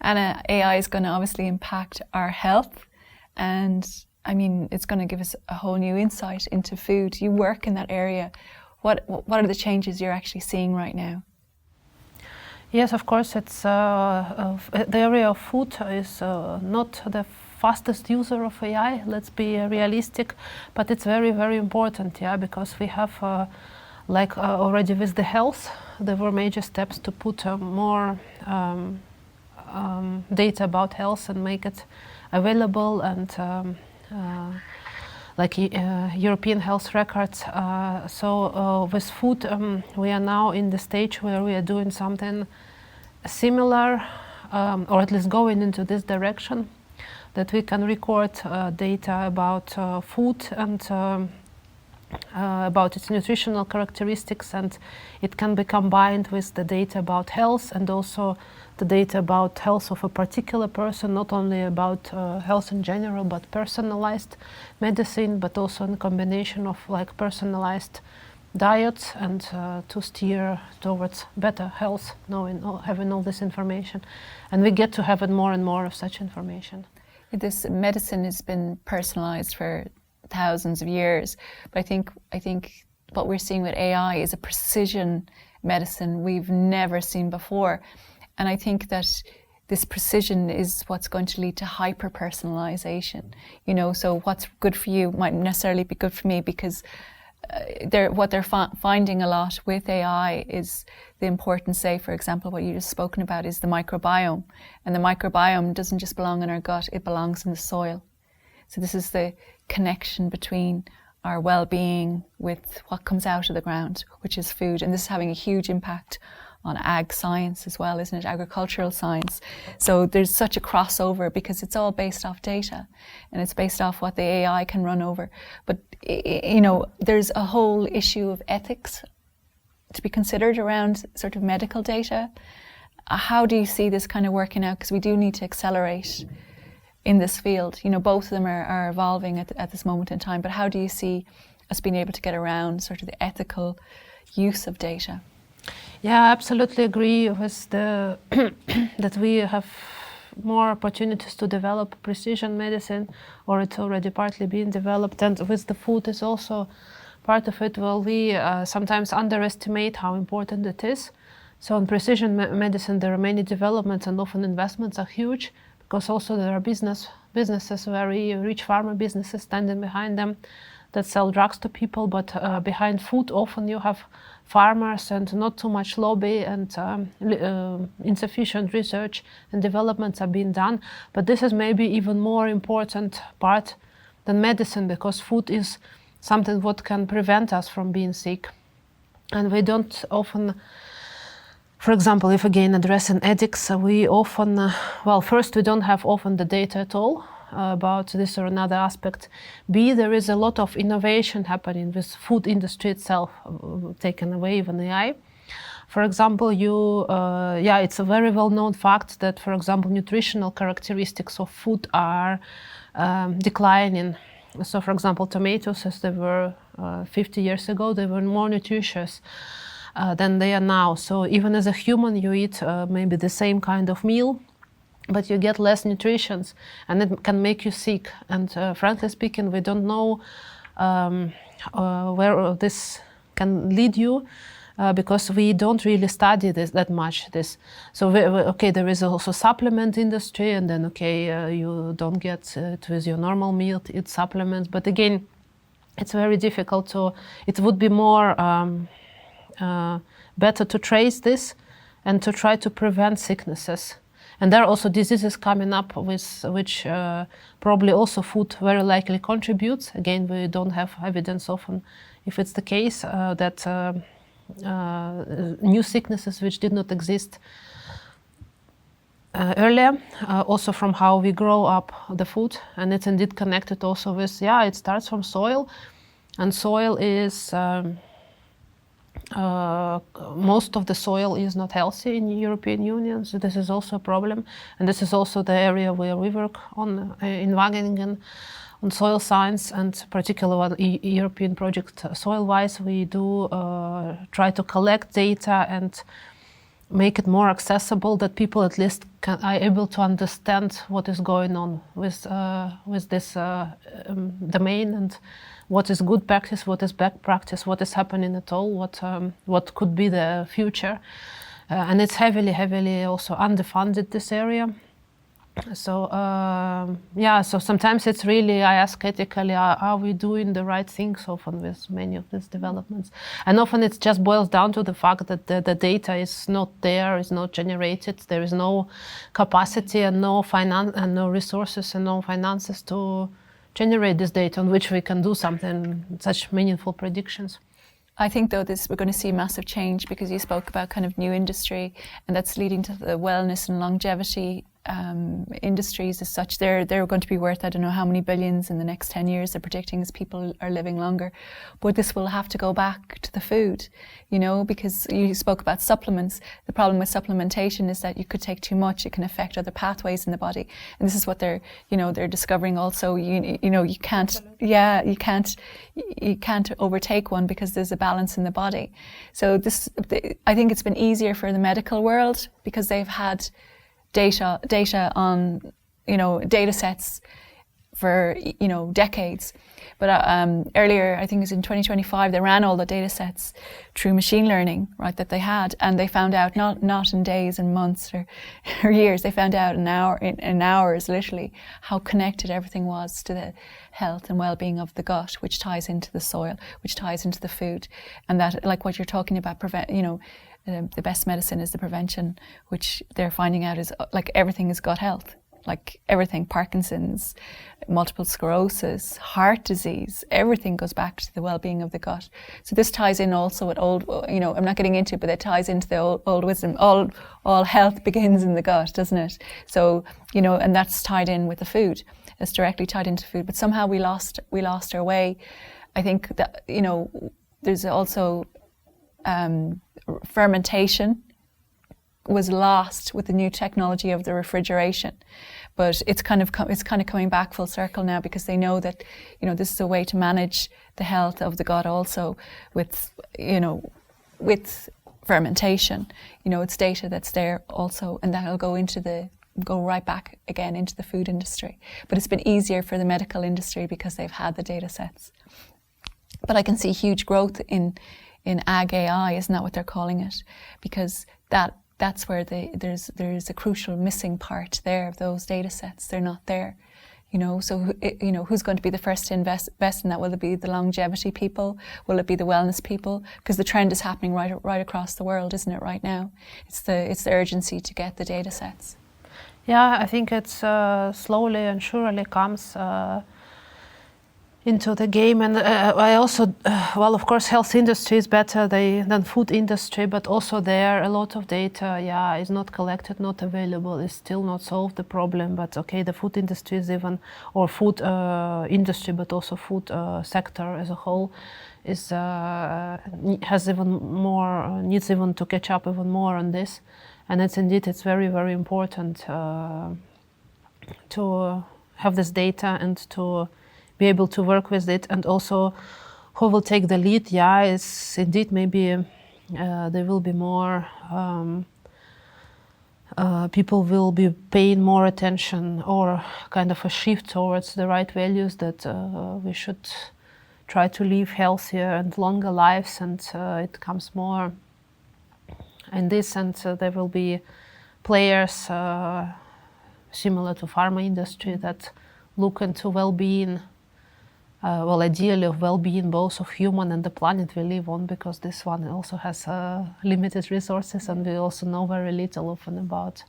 Anna, AI is going to obviously impact our health, and I mean, it's going to give us a whole new insight into food. You work in that area. What are the changes you're actually seeing right now? Yes, of course, it's the area of food is not the fastest user of AI. Let's be realistic, but it's very, very important, yeah, because we have, already with the health, there were major steps to put more data about health and make it available, and European health records. So with food, we are now in the stage where we are doing something similar, or at least going into this direction, that we can record data about food and about its nutritional characteristics, and it can be combined with the data about health and also the data about health of a particular person, not only about health in general, but personalized medicine, but also in combination of like personalized diets, and to steer towards better health, having all this information. And we get to have it more and more of such information. This medicine has been personalized for thousands of years, but I think what we're seeing with AI is a precision medicine we've never seen before. And I think that this precision is what's going to lead to hyper-personalization. You know, so what's good for you might necessarily be good for me, because what they're finding a lot with AI is the importance, say, for example, what you just spoken about is the microbiome. And the microbiome doesn't just belong in our gut, it belongs in the soil. So this is the connection between our well-being with what comes out of the ground, which is food. And this is having a huge impact on ag science as well, isn't it? Agricultural science. So there's such a crossover because it's all based off data, and it's based off what the AI can run over. But, you know, there's a whole issue of ethics to be considered around sort of medical data. How do you see this kind of working out? Because we do need to accelerate in this field. You know, both of them are evolving at this moment in time, but how do you see us being able to get around sort of the ethical use of data? Yeah, I absolutely agree with the that we have more opportunities to develop precision medicine, or it's already partly being developed, and with the food is also part of it. Well, we sometimes underestimate how important it is. So in precision medicine, there are many developments, and often investments are huge, because also there are businesses, very rich pharma businesses standing behind them that sell drugs to people, but behind food often you have farmers and not too much lobby, and insufficient research and developments are being done. But this is maybe even more important part than medicine, because food is something what can prevent us from being sick. And we don't often, for example, if again addressing ethics, we often, first, we don't have often the data at all about this or another aspect. B, there is a lot of innovation happening with food industry itself, taken away even AI. For example, it's a very well-known fact that, for example, nutritional characteristics of food are declining. So, for example, tomatoes, as they were 50 years ago, they were more nutritious than they are now. So even as a human, you eat maybe the same kind of meal, but you get less nutrition, and it can make you sick. And frankly speaking, we don't know where this can lead you, because we don't really study this that much. So there is also supplement industry, and then you don't get it with your normal meal, eat supplements. But again, it's very difficult. So it would be more better to trace this and to try to prevent sicknesses. And there are also diseases coming up with which probably also food very likely contributes. Again, we don't have evidence often if it's the case that new sicknesses which did not exist earlier, also from how we grow up the food. And it's indeed connected also with, it starts from soil. And soil is most of the soil is not healthy in the European Union, so this is also a problem. And this is also the area where we work on in Wageningen on soil science, and particularly on European project Soil-wise, we do try to collect data and make it more accessible, that people at least are able to understand what is going on with this domain, and what is good practice, what is bad practice, what is happening at all, what could be the future. And it's heavily also underfunded, this area. So so sometimes it's really, I ask ethically, are we doing the right things often with many of these developments? And often it just boils down to the fact that the data is not there, is not generated, there is no capacity and no finance and no resources and no finances to generate this data on which we can do something, such meaningful predictions. I think, though, we're going to see massive change, because you spoke about kind of new industry, and that's leading to the wellness and longevity industries as such. They're going to be worth, I don't know how many billions in the next 10 years, they're predicting, as people are living longer. But this will have to go back to the food, you know, because you spoke about supplements. The problem with supplementation is that you could take too much, it can affect other pathways in the body. And this is what they're discovering also. You can't overtake one, because there's a balance in the body. So I think it's been easier for the medical world, because they've had data on, data sets for, decades. But earlier, I think it was in 2025, they ran all the data sets through machine learning, right, that they had. And they found out, not in days and months or years, they found out in hours, literally, how connected everything was to the health and well-being of the gut, which ties into the soil, which ties into the food. And that, like what you're talking about, the best medicine is the prevention, which they're finding out is like everything is gut health, like everything, Parkinson's, multiple sclerosis, heart disease, everything goes back to the well-being of the gut. So this ties in also with old, I'm not getting into it, but it ties into the old wisdom. All health begins in the gut, doesn't it? So, and that's tied in with the food. It's directly tied into food, but somehow we lost our way. I think that, there's also fermentation was lost with the new technology of the refrigeration, but it's kind of coming back full circle now, because they know that this is a way to manage the health of the gut also with fermentation. It's data that's there also, and that'll go right back again into the food industry. But it's been easier for the medical industry because they've had the data sets. But I can see huge growth in ag AI, isn't that what they're calling it? Because that's where there's a crucial missing part there of those data sets. They're not there, So who's going to be the first to invest in that? Will it be the longevity people? Will it be the wellness people? Because the trend is happening right across the world, isn't it? Right now, it's the urgency to get the data sets. Yeah, I think it's slowly and surely comes into the game. And I also, of course, health industry is better than food industry, but also there a lot of data, is not collected, not available, is still not solved the problem. But okay, the food industry is even, or food industry, but also food sector as a whole is has even more, needs even to catch up even more on this. And it's very, very important to have this data and to be able to work with it. And also, who will take the lead? Is indeed maybe there will be more people will be paying more attention, or kind of a shift towards the right values, that we should try to live healthier and longer lives, and it comes more in this. And there will be players similar to pharma industry that look into well-being, ideally of well-being both of human and the planet we live on, because this one also has limited resources, and we also know very little often about